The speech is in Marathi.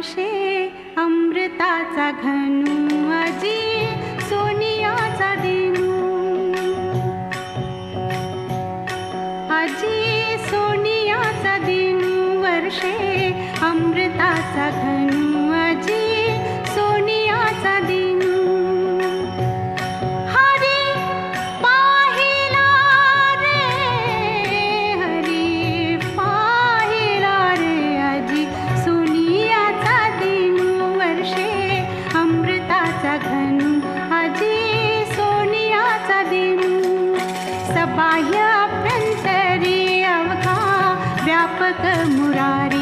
वर्षे अमृताचा घनू अजी सोनियाचा दिनू अजी सोनियाचा दिनू वर्षे अमृताचा घनू अजी सोनियाचा दिनू बाह्य अभ्यंतरी अवघा व्यापक मुरारी